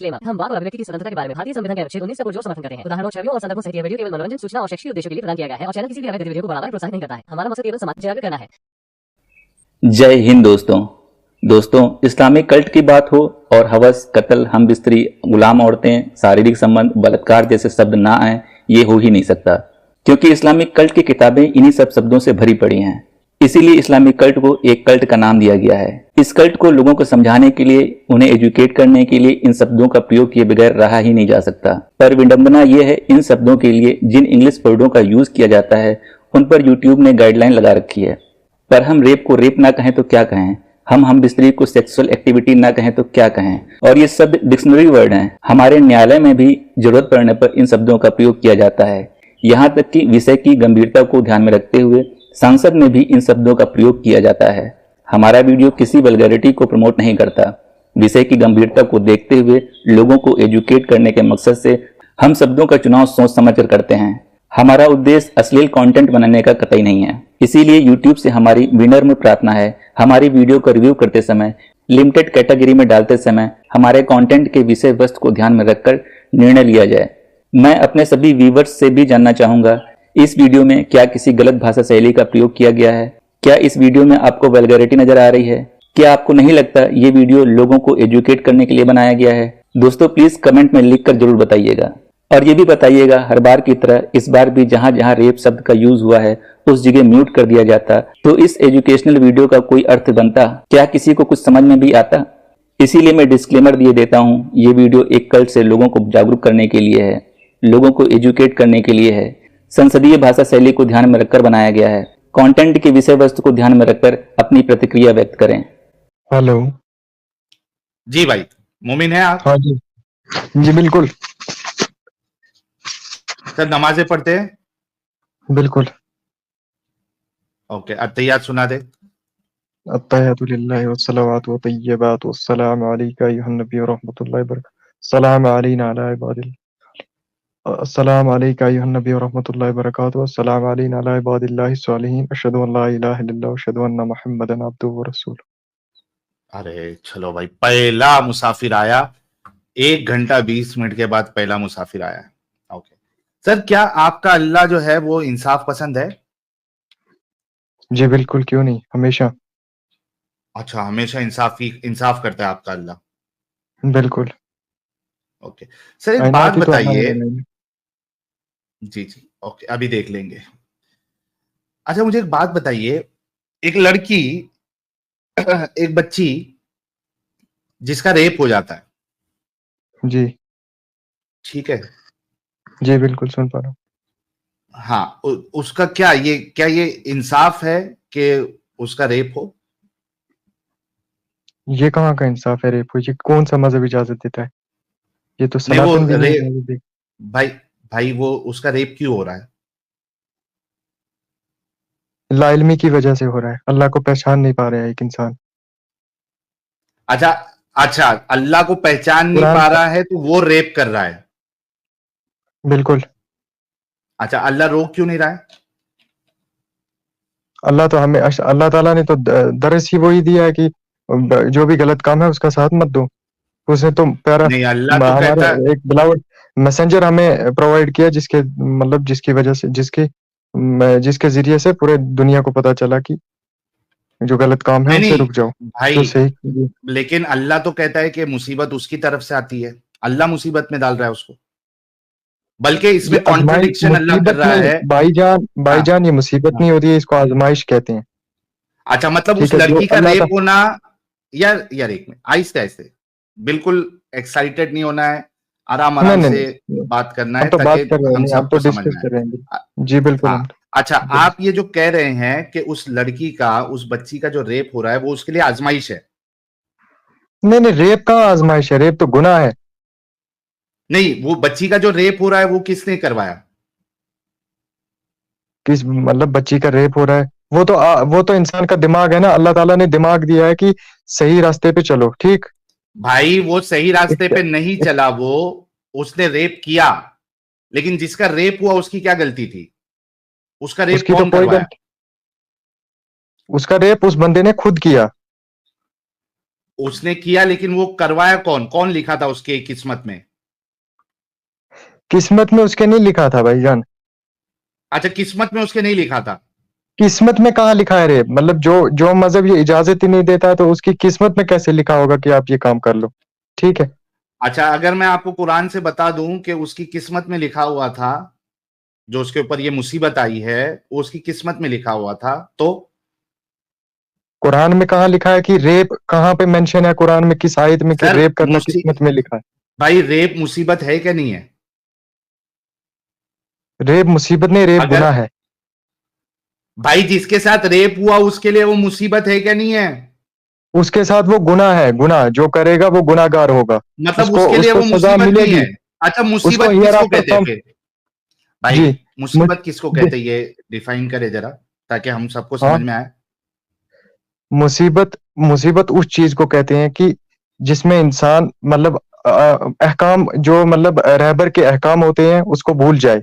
Disclaimer. हम वाक और अभिव्यक्ति की स्वतंत्रता के बारे में भारतीय संविधान के अनुच्छेद 19 का पुरजोर समर्थन करते हैं। उदाहरणों, छवियों और संदर्भों सहित यह वीडियो केवल मनोरंजन, सूचना और शैक्षिक उद्देश्यों के लिए प्रदान किया गया है और चैनल किसी भी अवैध गतिविधियों को बढ़ावा या प्रोत्साहित नहीं करता है। हमारा मकसद केवल समाज जागरूक करना है। जय हिंद दोस्तों, इस्लामिक कल्ट की बात हो और हवस, कत्ल, हम बिस्तरी, गुलाम औरतें, शारीरिक संबंध, बलात्कार जैसे शब्द ना आए, ये हो ही नहीं सकता, क्योंकि इस्लामिक कल्ट की किताबें इन्हीं सब शब्दों से भरी पड़ी हैं। इसीलिए इस्लामिक कल्ट को एक कल्ट का नाम दिया गया है। इस कल्ट को लोगों को समझाने के लिए, उन्हें एजुकेट करने के लिए इन शब्दों का प्रयोग किए बगैर रहा ही नहीं जा सकता। पर विडंबना यह है, इन शब्दों के लिए जिन इंग्लिश वर्डों का यूज किया जाता है उन पर यूट्यूब ने गाइडलाइन लगा रखी है। पर हम रेप को रेप ना कहें तो क्या कहें, हम बिस्तरी को सेक्सुअल एक्टिविटी ना कहें तो क्या कहें। और ये शब्द डिक्शनरी वर्ड हैं। हमारे न्यायालय में भी जरूरत पड़ने पर इन शब्दों का प्रयोग किया जाता है। यहाँ तक कि विषय की गंभीरता को ध्यान में रखते हुए संसद में भी इन शब्दों का प्रयोग किया जाता है। हमारा वीडियो किसी वल्गैरिटी को प्रमोट नहीं करता। विषय की गंभीरता को देखते हुए लोगों को एजुकेट करने के मकसद से हम शब्दों का चुनाव सोच समझकर करते हैं। हमारा उद्देश्य अश्लील कंटेंट बनाने का कतई नहीं है। इसीलिए YouTube से हमारी विनम्र प्रार्थना है, हमारी वीडियो का रिव्यू करते समय, लिमिटेड कैटेगरी में डालते समय हमारे कंटेंट के विषय वस्तु को ध्यान में रखकर निर्णय लिया जाए। मैं अपने सभी व्यूवर्स से भी जानना चाहूंगा, इस वीडियो में क्या किसी गलत भाषा शैली का प्रयोग किया गया है? क्या इस वीडियो में आपको वल्गैरिटी नजर आ रही है? क्या आपको नहीं लगता ये वीडियो लोगों को एजुकेट करने के लिए बनाया गया है? दोस्तों, प्लीज कमेंट में लिखकर जरूर बताइएगा। और ये भी बताइएगा, हर बार की तरह इस बार भी जहां जहां रेप शब्द का यूज हुआ है उस जगह म्यूट कर दिया जाता, तो इस एजुकेशनल वीडियो का कोई अर्थ बनता? क्या किसी को कुछ समझ में भी आता? इसीलिए मैं डिस्क्लेमर दिए देता हूँ, ये वीडियो एक कल्ट से लोगों को जागरूक करने के लिए है, लोगों को एजुकेट करने के लिए है। संसदीय भाषा शैली को ध्यान में रखकर बनाया गया है। कंटेंट की विषय वस्तु को ध्यान में रखकर अपनी प्रतिक्रिया व्यक्त करें। हेलो जी भाई, मोमिन है आप? हाँ जी, जी बिल्कुल सर, नमाजें पढ़ते हैं? बिल्कुल। ओके, अत्तहियात सुना दे। अत्तहियातु लिल्लाहि वस्सलावातु वत्तय्यिबातु वस्सलामु अलैका अय्युहन नबी व रहमतुल्लाहि व बरकातुहू। सलाम अलैना अला इबादिल अस्सलाम अलैका अय्युहन नबी व रहमतुल्लाहि व बरकातुहू। सलाम अलैना अला इबादिल्लाहिस सालिहीन। अशहदु अन ला इलाहा इल्लल्लाह व अशहदु अन्ना मुहम्मदन अब्दुहु व रसूलुहू। अरे चलो भाई, पहला मुसाफिर आया। 1 घंटा 20 मिनट के बाद पहला मुसाफिर आया। ओके सर, क्या आपका अल्लाह जो है वो इंसाफ पसंद है? जी बिल्कुल, क्यों नहीं, हमेशा। अच्छा, हमेशा इंसाफ करता है आपका अल्लाह। बिल्कुल। ओके सर, एक बात कायनात ही तो बताइए। हमारे लिए। जी जी, ओके, अभी देख लेंगे। अच्छा, मुझे एक बात बताइए। एक लड़की, एक बच्ची जिसका रेप हो जाता है, जी ठीक है? जी बिल्कुल, सुन पा रहा हूँ। हाँ, उसका क्या ये इंसाफ है कि उसका रेप हो? ये कहाँ का इंसाफ है? रेप को ये कौन सा मजहब इजाजत देता है? ये तो नहीं, वो सनातन भी नहीं रे इजाजत देता। भाई भाई वो उसका रेप क्यों हो रहा है? लाइल्मी की वजह से हो रहा है। अल्लाह को पहचान नहीं पा रहा है एक इंसान। अच्छा अच्छा, अल्लाह को पहचान नहीं कुरान पा रहा है तो वो रेप कर रहा है। बिल्कुल। अच्छा, अल्लाह रोक क्यों नहीं रहा है? अल्लाह ताला ने तो दरस ही वही दिया है कि जो भी गलत काम है उसका साथ मत दो। उसने तो प्यारा नहीं, अल्लाह तो हमारे कहता है। एक बिलावट मैसेंजर हमें प्रोवाइड किया, जिसके मतलब जिसकी वजह से जिसके जरिए से पूरे दुनिया को पता चला कि जो गलत काम है नहीं उनसे नहीं रुक जाओ। भाई, जो सही। लेकिन अल्लाह तो कहता है कि मुसीबत उसकी तरफ से आती है। अल्लाह मुसीबत में डाल रहा है उसको, बल्कि ये इसमें आजमाइश, कॉन्ट्रडिक्शन अल्लाह कर मुसीबत रहा नहीं है। हाँ भाईजान, ये मुसीबत हाँ। नहीं होती है, इसको आजमाइश कहते हैं। अच्छा, मतलब ठीक उस है, जो लड़की का अल्लाह रेप का। होना। यार एक मिनट, आहिस्ते आहिस्ते, बिल्कुल एक्साइटेड नहीं होना है। आराम नहीं आराम नहीं से नहीं, बात करना हम है तो बात ताकि कर रहे हैं, हम नहीं हम तो सबको समझ डिस्कस में आए। कर रहे हैं। अ- जी बिल्कुल, हम हाँ, अच्छा, बिल्कुल। आप ये जो कह रहे हैं कि उस लड़की का, उस बच्ची का जो रेप हो रहा है वो उसके लिए आजमाइश है। नहीं नहीं, रेप कहाँ आजमाइश है? रेप तो गुनाह है। नहीं, वो बच्ची का जो रेप हो रहा है वो किसने करवाया? किस मतलब बच्ची का रेप हो रहा है? वो तो इंसान का दिमाग है ना। अल्लाह ताला ने दिमाग दिया है कि सही रास्ते पे चलो, ठीक। भाई, वो सही रास्ते इस, पे नहीं इस, चला, वो उसने रेप किया। लेकिन जिसका रेप हुआ उसकी क्या गलती थी? उसका रेप उसकी तो कौन कोई करवाया? गलती, उसका रेप उस बंदे ने खुद किया। उसने किया, लेकिन वो करवाया कौन, कौन लिखा था उसके किस्मत में? किस्मत में उसके नहीं लिखा था भाईजान। अच्छा, किस्मत में उसके नहीं लिखा था। किस्मत में कहाँ लिखा है रेप? मतलब जो जो मजहब ये इजाजत ही नहीं देता है तो उसकी किस्मत में कैसे लिखा होगा कि आप ये काम कर लो? ठीक है। अच्छा, अगर मैं आपको कुरान से बता दूं कि उसकी किस्मत में लिखा हुआ था, जो उसके ऊपर ये मुसीबत आई है वो उसकी किस्मत में लिखा हुआ था, तो कुरान में कहाँ लिखा है कि रेप, कहाँ पे मेंशन है कुरान में, किस आयत में कि सर रेप करना किस्मत में लिखा है? भाई, रेप मुसीबत है क्या नहीं है? रेप मुसीबत नहीं, रेप अगर गुनाह है। भाई जिसके साथ रेप हुआ उसके लिए वो मुसीबत है क्या नहीं है? उसके साथ वो गुनाह है, गुनाह जो करेगा वो गुनाहगार होगा। मतलब उसको उसके लिए उसको वो सजा मुसीबत नहीं मिलेगी। है। अच्छा, उसको मुसीबत हियर किसको आफ्टर कहते हैं फ्रॉम। फिर? भाई जी। मुझ- मुसीबत किसको कहते हैं, ये डिफाइन करे जरा, ताकि हम सबको समझ हाँ, में आए। मुसीबत, मुसीबत उस चीज को कहते हैं कि जिसमें इंसान मतलब अहकाम, जो मतलब रहबर के अहकाम होते हैं उसको भूल जाए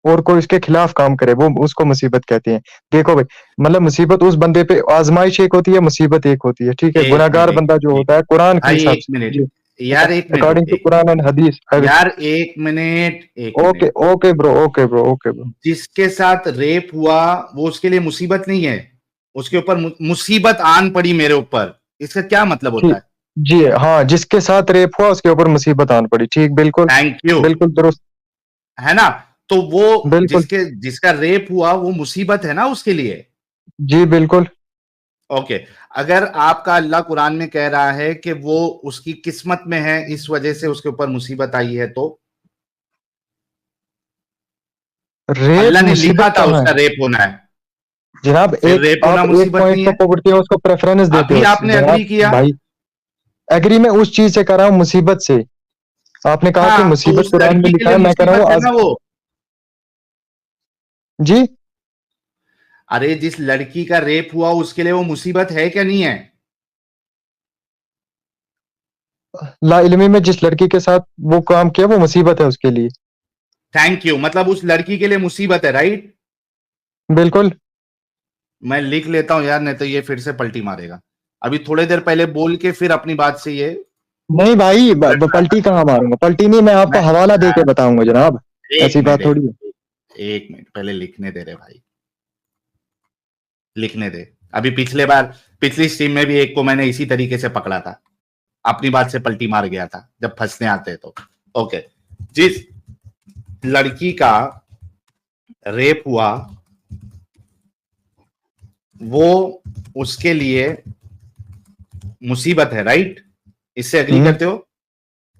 और कोई उसके खिलाफ काम करे, वो उसको मुसीबत कहते हैं। देखो भाई, मतलब मुसीबत उस बंदे पे, आजमाइश एक होती है, मुसीबत एक होती है। ठीक है, एक गुनाहगार मिनट, बंदा जो होता है कुरान के भाई हिसाब एक से। मिनट, जी। यार एक मिनट अकॉर्डिंग टू रुके, कुरान एंड हदीस। यार एक मिनट, एक okay minute. Okay bro, okay bro, okay bro. जिसके साथ रेप हुआ वो उसके लिए मुसीबत नहीं है, उसके ऊपर मुसीबत आन पड़ी मेरे ऊपर, इसका क्या मतलब होता ठीक। है? जी हाँ, जिसके साथ रेप हुआ उसके ऊपर मुसीबत आन पड़ी। ठीक, बिल्कुल। Thank you. बिल्कुल दुरुस्त। है ना? तो वो बिल्कुल। जिसका रेप हुआ वो मुसीबत है ना उसके लिए। जी बिल्कुल। ओके, अगर आपका अल्लाह कुरान में कह रहा है कि वो उसकी किस्मत में है, इस वजह से उसके ऊपर मुसीबत आई है, तो रेप अल्लाह ने लिखा मुसीबत था कहाँ उसका है रेप होना है, जनाब? फिर एक रेप होना आप एक मुसीबत पॉइंट नहीं को है? पकड़ते हो, उसको प्रेफरेंस देते अभी हो आपने जनाब। अग्री किया। भाई, एग्री मैं उस चीज से कर रहा हूँ, मुसीबत से। आपने कहा कि हाँ, तो मुसीबत उस कुरान में लड़की के लिखा लिए है, मैं कह रहा मुसीबत हूँ है आज। ना वो। जी। अरे जिस लड़की का रेप हुआ उसके लिए वो मुसीबत है क्या नहीं है? ला इल्मी में जिस लड़की के साथ वो काम किया वो मुसीबत है उसके लिए। थैंक यू, मतलब उस लड़की के लिए मुसीबत है, राइट? बिल्कुल। मैं लिख लेता हूं यार, नहीं तो ये फिर से पलटी मारेगा। अभी थोड़ी देर पहले बोल के फिर अपनी बात से ये नहीं भाई, पलट रहा था। पलटी कहाँ मारूंगा? पलटी नहीं, मैं आपको मैं हवाला दे के बताऊंगा जनाब। एक ऐसी मिनट, बात थोड़ी है। एक मिनट पहले लिखने दे रहे भाई, लिखने दे। अभी पिछले बार, पिछली स्ट्रीम में भी एक को मैंने इसी तरीके से पकड़ा था, अपनी बात से पलटी मार गया था जब फंसने आते तो। ओके, जिस लड़की का रेप हुआ वो उसके लिए मुसीबत है, राइट? इससे अग्री हम्म। करते हो?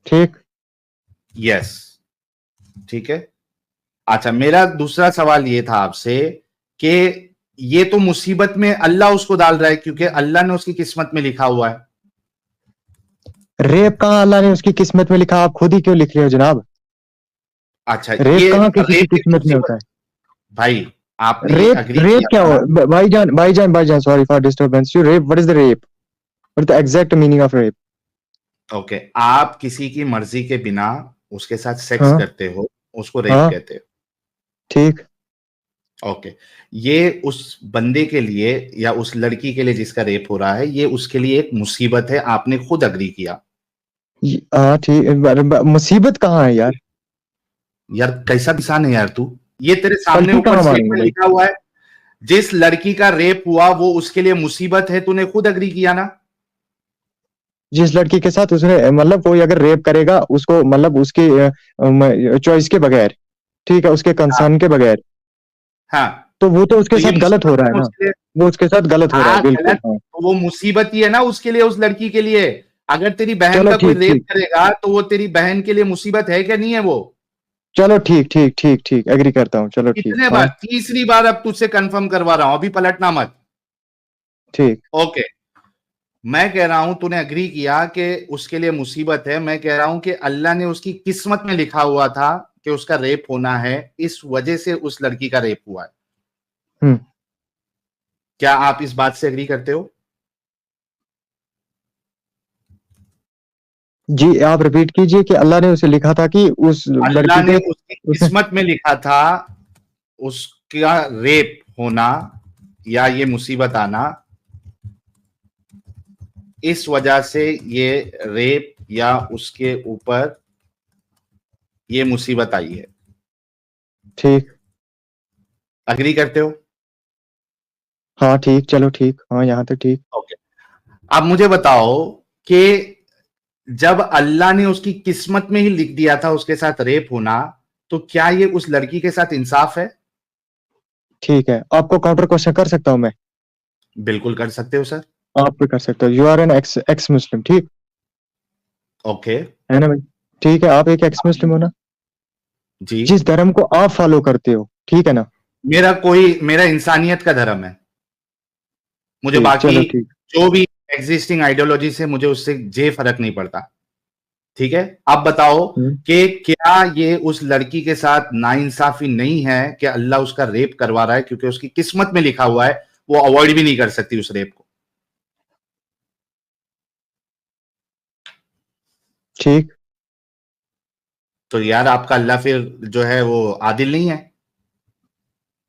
ठीक। यस, ठीक है। अच्छा, मेरा दूसरा सवाल ये था आपसे कि ये तो मुसीबत में अल्लाह उसको डाल रहा है क्योंकि अल्लाह ने उसकी किस्मत में लिखा हुआ है। रेप कहाँ अल्लाह ने उसकी किस्मत में लिखा? आप खुद ही क्यों लिख रहे हो जनाब? अच्छा, रेप ये कहाँ किसी की रेप की किस्मत में होता मुसीबत, है? भाई आपने ये रेप, अग्री रेप किया क्या था हो? ना? भाईजान भाईजान भाईजान, sorry for disturbance you. Rape, what is the rape? What is the exact meaning of rape? Okay, आप किसी की मर्जी के बिना उसके साथ सेक्स हाँ। करते हो, उसको रेप हाँ। कहते ठीक। हो। ओके, ये उस बंदे के लिए या उस लड़की के लिए जिसका रेप हो रहा है, ये उसके लिए एक मुसीबत है, आपने खुद अग्री किया। हाँ ठीक। मुसीबत कहाँ है यार? यार कैसा इंसान है यार तू, ये तेरे सामने पलटी ऊपर कहाँ स्लेट मारूंगा में भाई? लिखा हुआ है, जिस लड़की का रेप हुआ वो उसके लिए मुसीबत है, तूने खुद अग्री किया ना? जिस लड़की के साथ उसने मतलब कोई अगर रेप करेगा उसको, मतलब उसकी चॉइस के बगैर, ठीक है, उसके हाँ, कंसर्न के बगैर, हाँ, तो वो तो उसके तो ये साथ गलत हो मुसीबत रहा है है ना। उसके लिए। वो उसके साथ गलत हो रहा है, हाँ बिल्कुल गलत, हाँ। तो वो मुसीबत ही है ना उसके लिए, उस लड़की के लिए। अगर तेरी बहन चलो का कोई ठीक रेप ठीक। करेगा तो वो तेरी बहन के लिए मुसीबत है क्या नहीं है वो? चलो ठीक ठीक ठीक ठीक, एग्री करता हूँ, चलो ठीक, कितने बार, हाँ। तीसरी बार अब तुझसे कंफर्म करवा रहा हूं, अभी पलटना मत। ठीक। ओके, मैं कह रहा हूं तूने अग्री किया कि उसके लिए मुसीबत है, मैं कह रहा हूं कि अल्लाह ने उसकी किस्मत में लिखा हुआ था कि उसका रेप होना है, इस वजह से उस लड़की का रेप हुआ है। हम्म। क्या आप इस बात से अग्री करते हो? जी आप रिपीट कीजिए कि अल्लाह ने उसे लिखा था कि उस अल्लाह लड़की ने पे उसकी उसने। किस्मत में लिखा था उसका रेप होना या ये मुसीबत आना, इस वजह से ये रेप या उसके ऊपर ये मुसीबत आई है। ठीक। अग्री करते हो? हाँ ठीक, चलो ठीक, हाँ यहाँ तक ठीक। ओके। अब मुझे बताओ कि जब अल्लाह ने उसकी किस्मत में ही लिख दिया था उसके साथ रेप होना, तो क्या ये उस लड़की के साथ इंसाफ है? ठीक है, आपको काउंटर क्वेश्चन कर सकता हूँ मैं? बिल्कुल कर सकते हो सर। आप भी कर सकते हो। You are an ex Muslim, ठीक ओके। है ना भाई? ठीक है, आप एक एक्स मुस्लिम हो ना? जी। जिस धर्म को आप फॉलो करते हो, ठीक है ना? मेरा इंसानियत का धर्म है। मुझे ठीक, बाकी चलो ठीक। जो भी एग्जिस्टिंग आइडियोलॉजी से मुझे उससे जे फर्क नहीं पड़ता। ठीक है, आप बताओ कि क्या ये उस लड़की के साथ नाइंसाफी नहीं है कि अल्लाह उसका रेप करवा रहा है, क्योंकि उसकी किस्मत में लिखा हुआ है, वो अवॉइड भी नहीं कर सकती उस रेप को। ठीक। तो यार आपका अल्लाह फिर जो है वो आदिल नहीं है?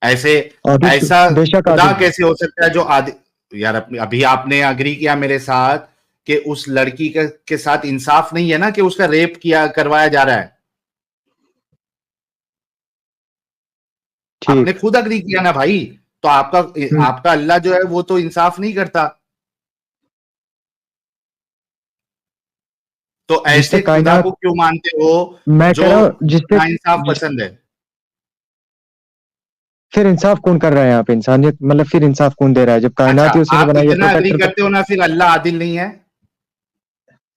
ऐसे ऐसा बेशक खुदा आदिल। कैसे हो सकता है जो आदिल? यार अभी आपने अग्री किया मेरे साथ कि उस लड़की के साथ इंसाफ नहीं है ना, कि उसका रेप किया करवाया जा रहा है। आपने ठीक। खुद अग्री किया ना भाई। तो आपका अल्लाह जो है वो तो इंसाफ नहीं करता। तो जिससे ऐसे खुदा कायनात, को क्यों मानते हो मैं जो कह रहा हूँ जिससे नाइंसाफ पसंद है? फिर इंसाफ कौन कर रहा है यहाँ पे? इंसानियत मतलब फिर इंसाफ कौन दे रहा है जब अच्छा, कायनात ही उसी ने आप बनाई है, इतना अग्री प्रोटेक्टर तो? करते हो ना, फिर अल्लाह आदिल नहीं है?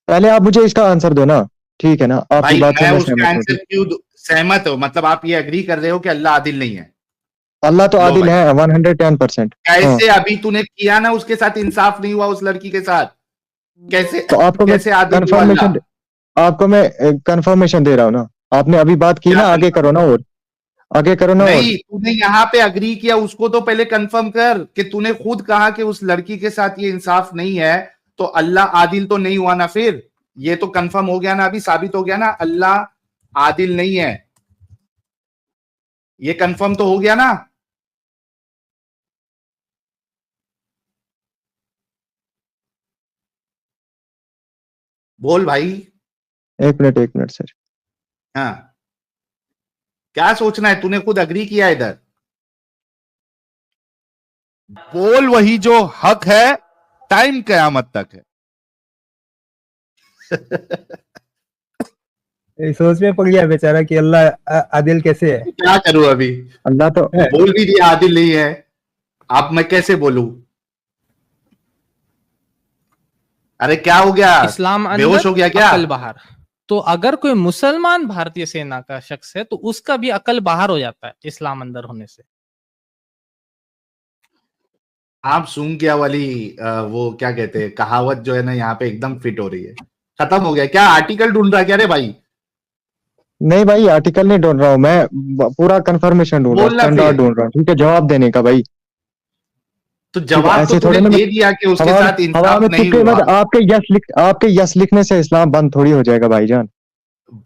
पहले आप मुझे इसका आंसर दो ना, ठीक है ना? आपकी भाई बात से मैं मैं उसके सहमत हूँ, आंसर ठीक। क्यों सहमत हो? मतलब आप ये अग्री कर रहे हो कि अल्लाह आदिल नहीं है? अल्लाह तो लो आदिल भाई, है 110%। हाँ, कैसे अभी तूने किया ना, उसके साथ इंसाफ नहीं हुआ उस लड़की के साथ? कैसे तो आपको मैं कैसे आदिल हुआ अल्लाह? कंफर्मेशन आपको मैं कंफर्मेशन दे रहा हूँ ना। आपने अभी बात की क्या ना, आगे करो ना, और आगे करो ना, और नहीं, तूने यहाँ पे अग्री किया, उसको तो पहले कंफर्म कर कि तूने खुद कहा कि उस लड़की के साथ ये इंसाफ नहीं है, तो अल्लाह आदिल तो नहीं हुआ ना फिर? ये तो कंफर्म हो गया ना, अभी साबित हो गया ना अल्लाह आदिल नहीं है। ये कंफर्म तो हो गया ना? बोल भाई। एक मिनट सर। हाँ, क्या सोचना है? तूने खुद अग्री किया इधर। बोल वही जो हक है, टाइम कयामत तक है। सोच में पड़ गया बेचारा कि अल्लाह आदिल कैसे है। क्या करूं अभी? अल्लाह तो बोल भी दिया आदिल नहीं है, अब मैं कैसे बोलूं? अरे क्या हो गया? इस्लाम अंदर, बेहोश हो गया क्या? अकल बाहर। तो अगर कोई मुसलमान भारतीय सेना का शख्स है तो उसका भी अकल बाहर हो जाता है इस्लाम अंदर होने से। आप सूंघ गया वाली वो क्या कहते हैं कहावत जो है ना, यहाँ पे एकदम फिट हो रही है। खत्म हो गया क्या? आर्टिकल ढूंढ रहा क्या रे भाई? नहीं भाई, आर्टिकल नहीं ढूंढ रहा हूँ मैं, पूरा कंफर्मेशन ढूंढ रहा हूँ, बोलना स्टैंडर्ड फिर। ढूंढ रहा हूँ, ठीक है, जवाब देने का भाई। तो ठीक है, जवाब तो ऐसे तूने थोड़े ना दे दिया कि उसके हवा साथ हवा इंसाफ में नहीं तुक्के हुआ। मत। आपके यस लिखने से इस्लाम बंद थोड़ी हो जाएगा भाईजान।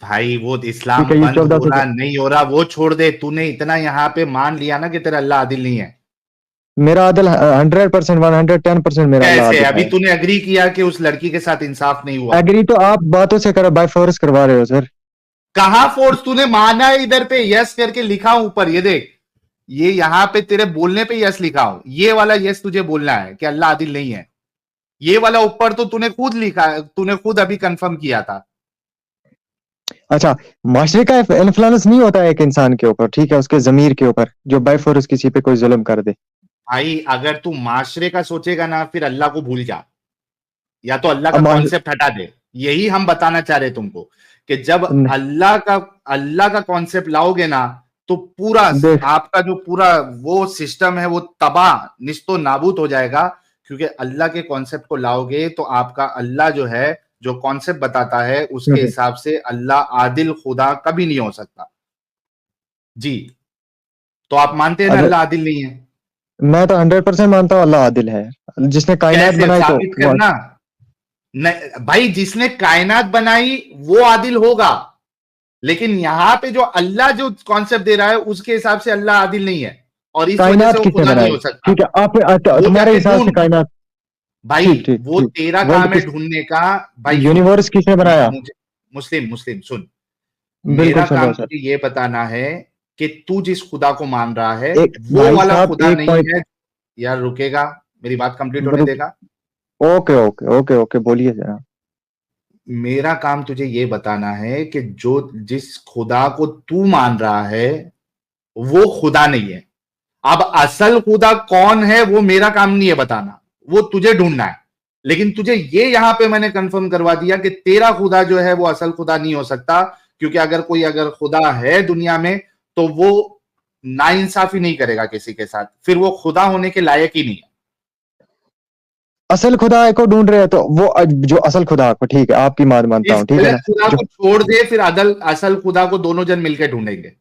भाई वो इस्लाम ठीक है, ये बंद 14 हो रहा नहीं हो रहा वो छोड़ दे। तूने इतना यहाँ पे मान लिया ना कि तेरा अल्लाह आदिल नहीं है। मेरा आदिल 100%, 110% मेरा अल्लाह कैसे? आदिल अभी है। तूने अग्री किया कि उस लड़की के साथ इंसाफ नहीं हुआ। एग्री तो आप बातों से करो, बाय फोर्स करवा रहे हो सर। कहा फोर्स? तूने माना है इधर पे यस करके लिखा हूं ऊपर, ये देख, ये यहाँ पे तेरे बोलने पे यस लिखा हूं, ये वाला यस तुझे बोलना है कि अल्लाह आदिल नहीं है। ये वाला ऊपर तो तूने खुद लिखा है, तूने खुद अभी कंफर्म किया था। अच्छा, माशरे का इन्फ्लुएंस नहीं होता है एक इंसान के ऊपर, ठीक है, उसके जमीर के ऊपर, जो बाय फोर्स किसी पे कोई जुल्म कर दे। भाई अगर तू माशरे का सोचेगा ना, फिर अल्लाह को भूल जा, या तो अल्लाह का अब कॉन्सेप्ट हटा दे। यही हम बताना चाह रहे तुमको कि जब अल्लाह का कॉन्सेप्ट लाओगे ना, तो पूरा देख, आपका जो पूरा वो सिस्टम है वो तबाह निस्तो नाबूद हो जाएगा। क्योंकि अल्लाह के कॉन्सेप्ट को लाओगे तो आपका अल्लाह जो है, जो कॉन्सेप्ट बताता है उसके हिसाब से अल्लाह आदिल खुदा कभी नहीं हो सकता। जी, तो आप मानते हैं ना अगर अल्लाह आदिल नहीं है? मैं तो 100% मानता हूँ अल्लाह आदिल है, जिसने कायनात कैसे बनाई तो साबित करना? भाई जिसने कायनात बनाई वो आदिल होगा, लेकिन यहां पे जो अल्लाह जो कॉन्सेप्ट दे रहा है उसके हिसाब से अल्लाह आदिल नहीं है, और इस वजह से कायनात वो किसने खुदा नहीं बनाई? हो सकता। ठीक है, आप वो तुम्हारे जाके हिसाब से ढूंढ, कायनात भाई ठीक ठीक वो ठीक। तेरा वर्ल्ड काम है किस ढूंढने का। भाई सुन, यूनिवर्स किसने बनाया? मुझे मुस्लिम मुस्लिम सुन, बिल्कुल मेरा सुन रहा काम हूँ सर। तुझे ये बताना है कि तू जिस खुदा को मान रहा है एक वो भाई वाला साहब खुदा एक नहीं पॉइंट। है। यार रुकेगा, मेरी बात कंप्लीट होने रुक, देगा। ओके ओके ओके ओके, बोलिए जरा। मेरा काम तुझे ये बताना है कि जो जिस खुदा को तू मान रहा है वो खुदा नहीं है। अब असल खुदा कौन है वो मेरा काम नहीं है बताना, वो तुझे ढूंढना है। लेकिन तुझे ये यहां पे मैंने कंफर्म करवा दिया कि तेरा खुदा जो है वो असल खुदा नहीं हो सकता, क्योंकि अगर खुदा है दुनिया में तो वो नाइंसाफी नहीं करेगा किसी के साथ, फिर वो खुदा होने के लायक ही नहीं है। असल खुदा को ढूंढ रहे हो तो वो जो असल खुदा को, ठीक है आपकी बात मानता इस हूँ, ठीक है गलत ना। खुदा जो को छोड़ दे, फिर असल खुदा को दोनों जन मिलकर ढूंढेंगे।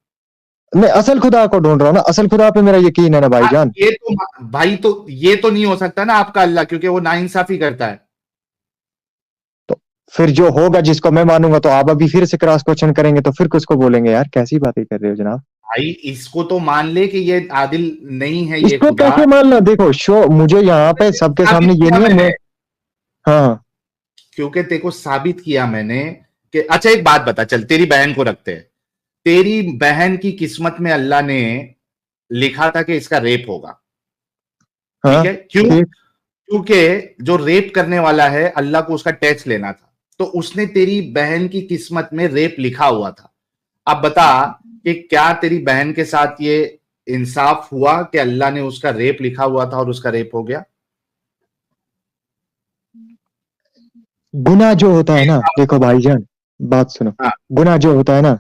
मैं असल खुदा को ढूंढ रहा हूँ ना, असल खुदा पे मेरा यकीन है ना हाँ, भाईजान। ये तो भाई तो ये तो नहीं हो सकता ना आपका अल्लाह, क्योंकि वो नाइंसाफी करता है। तो फिर जो होगा जिसको मैं मानूंगा, तो आप अभी फिर से क्रॉस क्वेश्चन करेंगे तो फिर किसको बोलेंगे? यार कैसी बातें कर रहे हो जनाब। भाई इसको तो मान ले कि ये आदिल नहीं है ये इसको खुदा। कैसे मानना? देखो शो मुझे यहाँ पे सबके साबित सामने ये किया नहीं है मैंने, मैं। हाँ क्योंकि तेरे को साबित किया मैंने कि अच्छा एक बात बता, चल तेरी बहन को रखते हैं। तेरी बहन की किस्मत में अल्लाह ने लिखा था कि इसका रेप होगा, हाँ ठीक है? क्यों? ठीक। क्योंकि जो रेप करने वाला है अल्लाह को उसका टेस्ट लेना था, तो उसने तेरी बहन की किस्मत में रेप लिखा हुआ था। अब बता कि क्या तेरी बहन के साथ ये इंसाफ हुआ कि अल्लाह ने उसका रेप लिखा हुआ था और उसका रेप हो गया? गुनाह जो होता है ना, देखो भाईजान बात सुनो। हाँ गुनाह जो होता है ना,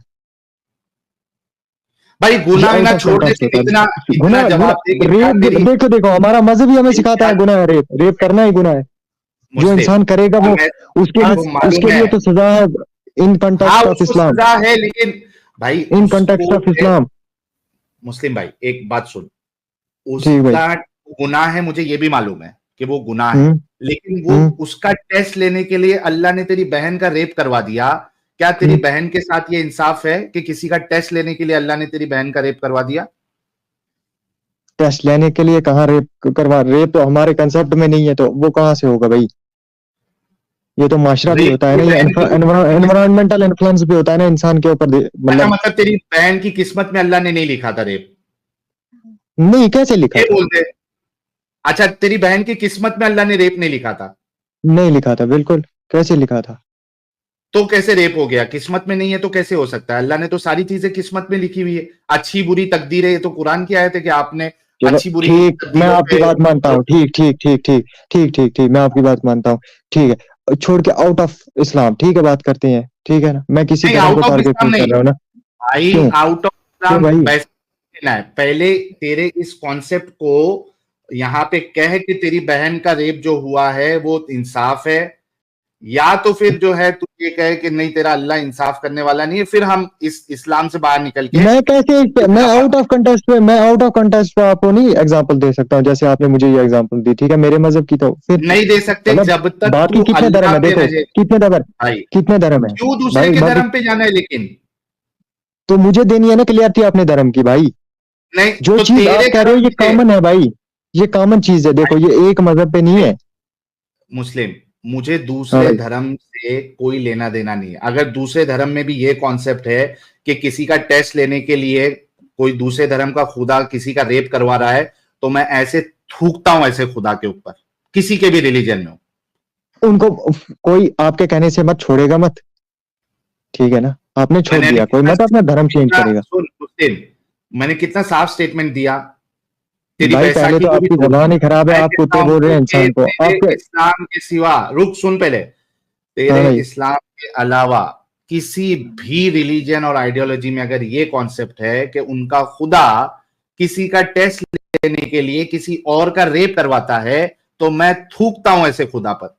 भाई, ये गुनाह आउट ना ऑफ छोड़ दे, कंटेक्स्ट फिर होता इतना है। इतना गुनाह जवाब दे गुनाह कि क्या रेप, तेरी देखो देखो हमारा मजहब ही हमें सिखाता क्या है गुनाह है, रेप रेप करना ही गुनाह है। जो मुस्लिम इंसान करेगा वो मैं उसके हाँ, लिए, वो मालूम उसके है। लिए तो सजा है। इन हाँ कंटेक्स्ट ऑफ उसको इस्लाम, सजा है, लेकिन भाई इन कंटेक्स्ट उसको ऑफ इस्लाम। मुस्लिम भाई एक बात सुन, ठीक भाई। उसका गुनाह है, मुझे ये भी मालूम है कि वो गुनाह है, हम्म लेकिन वो हम्म उसका टेस्ट लेने के लिए अल्लाह ने तेरी बहन का रेप करवा दिया। क्या तेरी हम्म। बहन के साथ ये इंसाफ है कि किसी का टेस्ट लेने के लिए अल्लाह ने तेरी बहन का रेप करवा दिया? टेस्ट लेने के लिए कहाँ रेप करवा? रेप तो हमारे कंसेप्ट में नहीं है, तो वो कहाँ से होगा भाई? ये तो माशरा भी रेप होता है तेरी ना, ये बहन की एनवायरमेंटल इन्फ्लुएंस भी होता है ना इंसान के ऊपर, अच्छा, मतलब। मतलब तेरी बहन की किस्मत में अल्लाह ने नहीं लिखा था रेप? नहीं, कैसे लिखा ये था? बोलते। अच्छा, तेरी बहन की किस्मत में अल्लाह ने रेप नहीं लिखा था? नहीं लिखा था, बिल्कुल। कैसे लिखा था? तो कैसे रेप हो गया? किस्मत में नहीं है तो कैसे हो सकता है? अल्लाह ने तो सारी चीजें किस्मत में लिखी हुई है। अच्छी बुरी तकदीर है, ये तो कुरान की आयत है कि आपने चलो अच्छी बुरी ठीक, मैं तकदीरों आपकी पे बात मानता हूँ। ठीक ठीक ठीक ठीक ठीक ठीक ठीक, मैं आपकी बात मानता हूँ। ठीक है, छोड़ के आउट ऑफ इस्लाम, ठीक है बात करते हैं, ठीक है ना। मैं किसी नहीं, धर्म को आउट ऑफ टारगेट इस्लाम नहीं कर नहीं रहा हूँ ना। भाई, क्यों? आउट ऑफ क्यों इस्लाम भाई? वैसे लेना है। पहले तेरे इस कॉन्सेप्ट को यहाँ पे कह कि तेरी बहन का रेप जो हुआ है वो इंसाफ है, या तो फिर जो है तू ये कहे कि नहीं तेरा अल्लाह इंसाफ करने वाला नहीं है, फिर हम इस इस्लाम से बाहर निकल के मैं कैसे मैं आउट ऑफ कंटेस्ट पे, मैं आउट ऑफ कंटेस्ट पे आपको नहीं एग्जांपल दे सकता हूँ जैसे आपने मुझे ये एग्जांपल दी, ठीक है मेरे मजहब की, तो फिर नहीं दे सकते मतलब जब तक बाकी तू कितने धर्म अल्लाह है पे देखो, रहे। कितने धर्म, भाई कितने धर्म है क्यों दूसरे भाई के बाकी? धर्म पे जाना है लेकिन? तो मुझे देनी है ना क्लियरिटी अपने धर्म की भाई। नहीं जो तो चीज तेरे आप कह रहे हो धर्म ये से कॉमन है भाई, ये कॉमन चीज है, देखो ये एक मजहब पे नहीं है। मुस्लिम, मुझे हाँ दूसरे भाई। धर्म से कोई लेना देना नहीं है। अगर दूसरे धर्म में भी ये कॉन्सेप्ट है कि किसी का टेस्ट लेने के लिए कोई दूसरे धर्म का खुदा किसी का रेप करवा रहा है, तो मैं ऐसे थूकता हूं ऐसे खुदा के ऊपर, किसी के भी रिलीजन में हो। उनको कोई आपके कहने से मत छोड़ेगा मत, ठीक है ना। आपने छोड़ मैंने दिया, कोई मत अपना धर्म चेंज करेगा। सुन मुस्लिम, मैंने कितना साफ स्टेटमेंट दिया। तेरी भाई पहले बैसाखी तो को भी आपकी तोड़ जबान दूंगा। ही खराब है, मैं आप कहता कुत्ते बोल रहे हूं हैं कि इंसान को तेरे आपके। इस्लाम के सिवा, रुक सुन पहले, हाँ तेरे भाई। इस्लाम के अलावा किसी भी रिलीजन और आइडियोलॉजी में अगर ये कॉन्सेप्ट है कि उनका खुदा किसी का टेस्ट लेने के लिए किसी और का रेप करवाता है, तो मैं थूकता हूं ऐसे खुदा पर।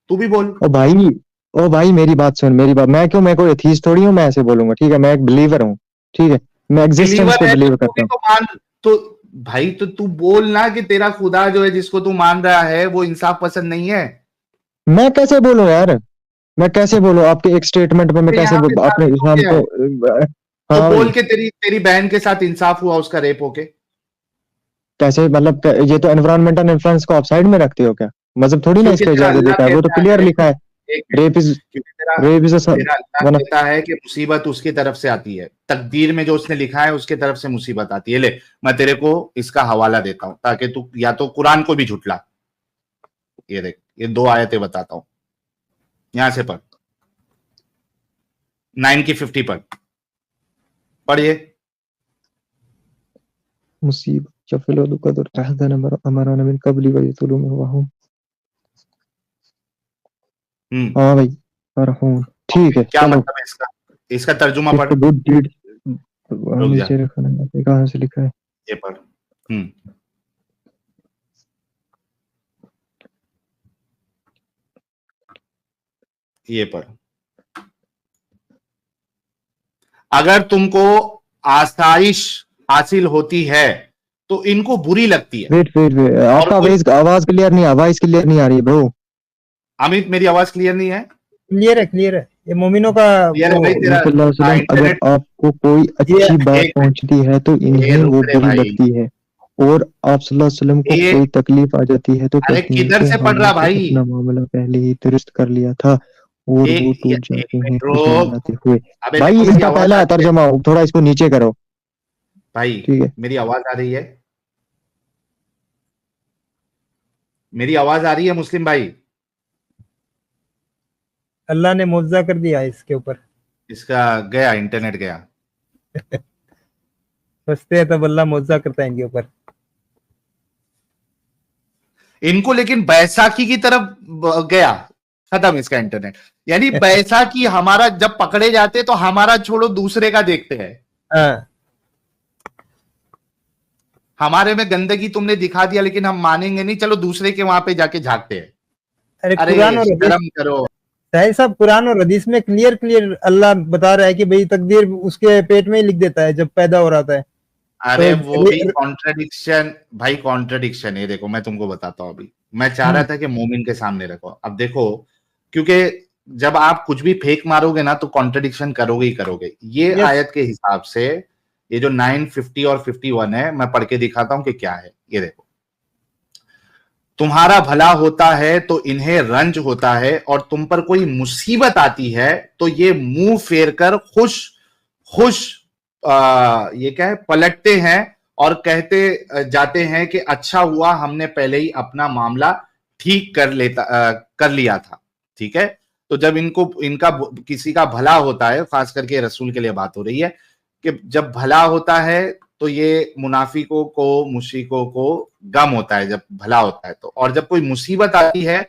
तू भी बोल। ओ भाई, ओ भाई मेरी बात सुन, मेरी बात, मैं क्यों, मैं कोई एथीस्ट थोड़ी हूँ मैं ऐसे बोलूंगा, ठीक है। मैं एक बिलीवर हूँ, ठीक है। मैं एग्जिस्टेंस बिलीवर पे है तो बिलीव तू भी करता हूँ। तो मान। तो भाई तो तू बोल ना कि तेरा खुदा जो है जिसको तू मान रहा है वो इंसाफ पसंद नहीं है। मैं कैसे बोलूं यार? मैं कैसे बोलूं आपके एक स्टेटमेंट पे? मैं तो कैसे यहाँ पे अपने साबित हो इस्लाम गया को है। तो हाँ बोल भाई। के तेरी तेरी बहन के साथ इंसाफ हुआ उसका रेप होके। कैसे मतलब ये तो एनवायरमेंटल इन्फ्लुएंस को आप साइड में रखते हो क्या? मजहब थोड़ी ना क्योंकि इसको तेरा इजाजत अल्लाह देता है, वो तो कहता क्लियर है, लिखा है, एक मिनट, रेप इज क्योंकि तेरा रेप इज तेरा अल्लाह वन। कहता है कि मुसीबत उसकी तरफ से आती है, तकदीर में जो उसने लिखा है उसकी तरफ से मुसीबत आती है। ले, मैं तेरे को इसका हवाला देता हूं ताकि तू या तो कुरान को भी झुटला। ये देख, ये 2 आयतें बताता हूं, यहां से पढ़, 9 की 50 पढ़िए। मुसीबत जफल कदर अहदन अमराना मिन कबली व यतलू में हुआ हूं। हाँ भाई, फरहून, ठीक है क्या चलो। मतलब है इसका? इसका तर्जुमा इफ पढ़। गुड डीड, रुक जा, नीचे रखा है, कहाँ से लिखा है? ये पढ़। ये पढ़। अगर तुमको आसाइश हासिल होती है तो इनको बुरी लगती है। वेट वेट वेट, और आपका कोई, आवाज क्लियर नहीं, आवाज क्लियर नहीं आ रही है ब्रो। अमित मेरी आवाज क्लियर नहीं है? क्लियर है, क्लियर है, ये मोमिनों का यार वो भाई तेरा सल्लल्लाहु अलैहि वसल्लम, अगर इंटरनेट, आपको कोई ये अच्छी बात एक मिनट, पहुंचती है तो ये इन्हें वो रुक रे बुरी भाई, लगती है, और आप सल्लल्लाहु अलैहि वसल्लम को ये, कोई तकलीफ आ जाती है तो अरे कहते हैं किधर कि से पढ़ हमने रहा तो भाई? अपना मामला पहले ही दुरुस्त कर लिया था, और वो एक टूट एक जाते हैं मिनट खुशियां रुक। मनाते हुए। अबे भाई देखो मेरी इसका आवाज आ पहला रही है तर्जमा थोड़ा इसको नीचे करो, भाई, ठीक है? मेरी आवाज आ रही है? मेरी आवाज आ रही है मुस्लिम भाई? अल्लाह ने मुआवजा कर दिया है इसके ऊपर। इसका गया, इंटरनेट गया। सोचते हैं तब अल्लाह मुआवजा करता है इनके ऊपर। इनको लेकिन बैसाखी की तरफ गया, खत्म इसका इंटरनेट। यानी बैसाखी हमारा जब पकड़े जाते तो हमारा छोड़ो दूसरे का देखते हैं। हाँ, हमारे में गंदगी तुमने दिखा दिया लेकिन हम मानेंगे नहीं, चलो दूसरे के वहां पे जाके झांकते हैं। अरे अरे कुरान और हदीस, शर्म करो। साहिब साहब, कुरान और हदीस में क्लियर क्लियर अल्लाह बता रहा है कि भाई तकदीर उसके पेट में ही लिख देता है जब पैदा हो रहा है। अरे तो वो भी कॉन्ट्रडिक्शन भाई, कॉन्ट्रडिक्शन है। देखो मैं तुमको बताता हूं, अभी मैं चाह रहा था कि मोमिन के सामने रखो। अब देखो, क्योंकि जब आप कुछ भी फेक मारोगे ना तो कॉन्ट्रडिक्शन करोगे ही करोगे। ये यस, आयत के हिसाब से ये जो 9, 50 और 51 है, मैं पढ़ के दिखाता हूं कि क्या है। ये देखो, तुम्हारा भला होता है तो इन्हें रंज होता है, और तुम पर कोई मुसीबत आती है तो ये मुंह फेर कर खुश खुश ये क्या है, पलटते हैं और कहते जाते हैं कि अच्छा हुआ हमने पहले ही अपना मामला ठीक कर लिया था। ठीक है, तो जब इनका किसी का भला होता है, खास करके रसूल के लिए बात हो रही है, कि जब भला होता है तो ये मुनाफिकों को, मुशरिकों को गम होता है जब भला होता है तो, और जब कोई मुसीबत आती है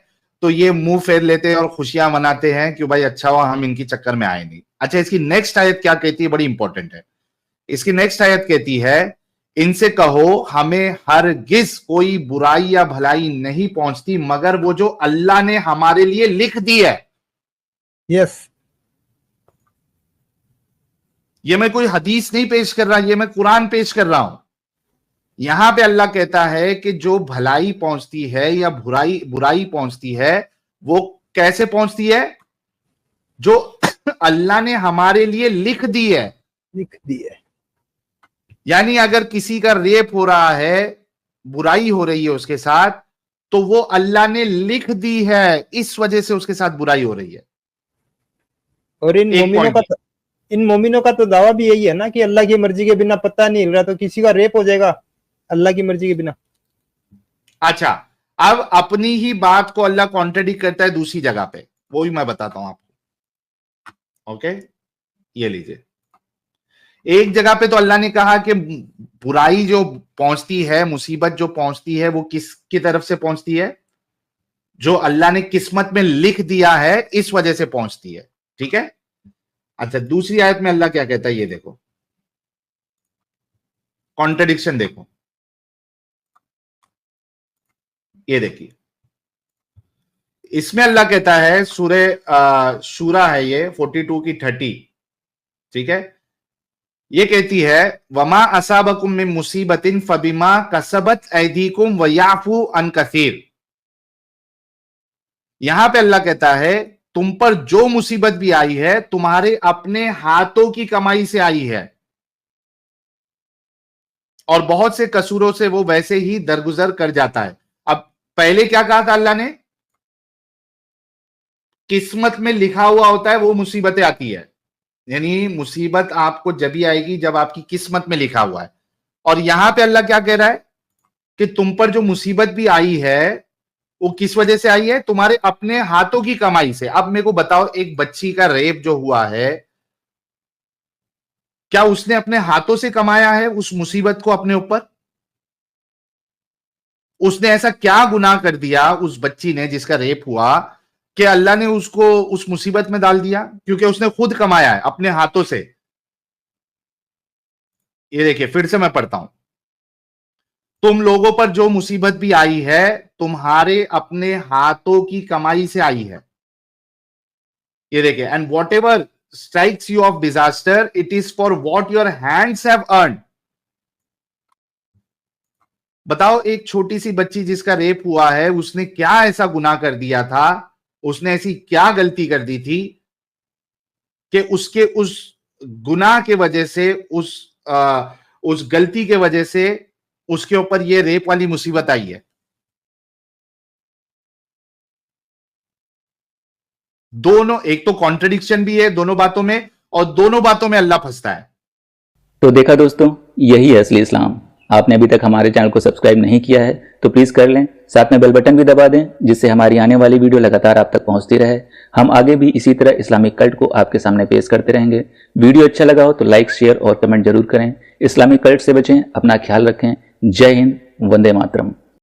तो ये मुंह फेर लेते हैं और खुशियां मनाते हैं कि भाई अच्छा हुआ हम इनकी चक्कर में आए नहीं। अच्छा, इसकी नेक्स्ट आयत क्या कहती है, बड़ी इंपॉर्टेंट है। इसकी नेक्स्ट आयत कहती है, इनसे कहो हमें हरगिज कोई बुराई या भलाई नहीं पहुंचती मगर वो जो अल्लाह ने हमारे लिए लिख दी है। यस, ये मैं कोई हदीस नहीं पेश कर रहा, ये मैं कुरान पेश कर रहा हूं। यहां पे अल्लाह कहता है कि जो भलाई पहुंचती है या बुराई पहुंचती है, वो कैसे पहुंचती है? जो अल्लाह ने हमारे लिए लिख दी है। लिख दी है। यानी अगर किसी का रेप हो रहा है, बुराई हो रही है उसके साथ, तो वो अल्लाह ने लिख दी है, इस वजह से उसके साथ बुराई हो रही है। और इन मोमिनों का तो दावा भी यही है ना कि अल्लाह की मर्जी के बिना पता नहीं हिल रहा, तो किसी का रेप हो जाएगा अल्लाह की मर्जी के बिना। अच्छा, अब अपनी ही बात को अल्लाह कॉन्ट्रडिक्ट करता है दूसरी जगह पे, वो भी मैं बताता हूं आपको। ओके, ये लीजिए। एक जगह पे तो अल्लाह ने कहा कि बुराई जो पहुंचती है, मुसीबत जो पहुंचती है, वो किसकी तरफ से पहुंचती है? जो अल्लाह ने किस्मत में लिख दिया है, इस वजह से पहुंचती है। ठीक है। अच्छा, दूसरी आयत में अल्लाह क्या कहता है, ये देखो, कॉन्ट्रडिक्शन देखो। ये देखिए, इसमें अल्लाह कहता है, सूरह शूरा है ये, 42 की 30। ठीक है, ये कहती है, वमा असाबकुम मिन मुसीबतिन फबिमा कसबत ऐदीकुम व याफू अन कसीर। यहां पे अल्लाह कहता है, तुम पर जो मुसीबत भी आई है तुम्हारे अपने हाथों की कमाई से आई है, और बहुत से कसूरों से वो वैसे ही दरगुजर कर जाता है। अब पहले क्या कहा था अल्लाह ने? किस्मत में लिखा हुआ होता है वो मुसीबतें आती है, यानी मुसीबत आपको जब भी आएगी जब आपकी किस्मत में लिखा हुआ है। और यहां पे अल्लाह क्या कह रहा है कि तुम पर जो मुसीबत भी आई है वो किस वजह से आई है? तुम्हारे अपने हाथों की कमाई से। अब मेरे को बताओ, एक बच्ची का रेप जो हुआ है, क्या उसने अपने हाथों से कमाया है उस मुसीबत को अपने ऊपर? उसने ऐसा क्या गुनाह कर दिया उस बच्ची ने जिसका रेप हुआ कि अल्लाह ने उसको उस मुसीबत में डाल दिया? क्योंकि उसने खुद कमाया है अपने हाथों से। ये देखिए, फिर से मैं पढ़ता हूं, तुम लोगों पर जो मुसीबत भी आई है तुम्हारे अपने हाथों की कमाई से आई है। ये देखिए, and what ever strikes you of disaster it is for what your hands have earn. बताओ, एक छोटी सी बच्ची जिसका रेप हुआ है उसने क्या ऐसा गुनाह कर दिया था, उसने ऐसी क्या गलती कर दी थी कि उसके उस गुनाह के वजह से, उस गलती के वजह से उसके ऊपर ये रेप वाली मुसीबत आई है। दोनों, एक तो कॉन्ट्रडिक्शन भी है दोनों बातों में, और दोनों बातों में अल्लाह फंसता है। तो देखा दोस्तों, यही है असली इस्लाम। आपने अभी तक हमारे चैनल को सब्सक्राइब नहीं किया है तो प्लीज कर लें, साथ में बेल बटन भी दबा दें जिससे हमारी आने वाली वीडियो लगातार आप तक पहुंचती रहे। हम आगे भी इसी तरह इस्लामिक कल्ट को आपके सामने पेश करते रहेंगे। वीडियो अच्छा लगा हो तो लाइक, शेयर और कमेंट जरूर करें। इस्लामिक कल्ट से बचें, अपना ख्याल रखें। जय हिंद, वंदे मातरम।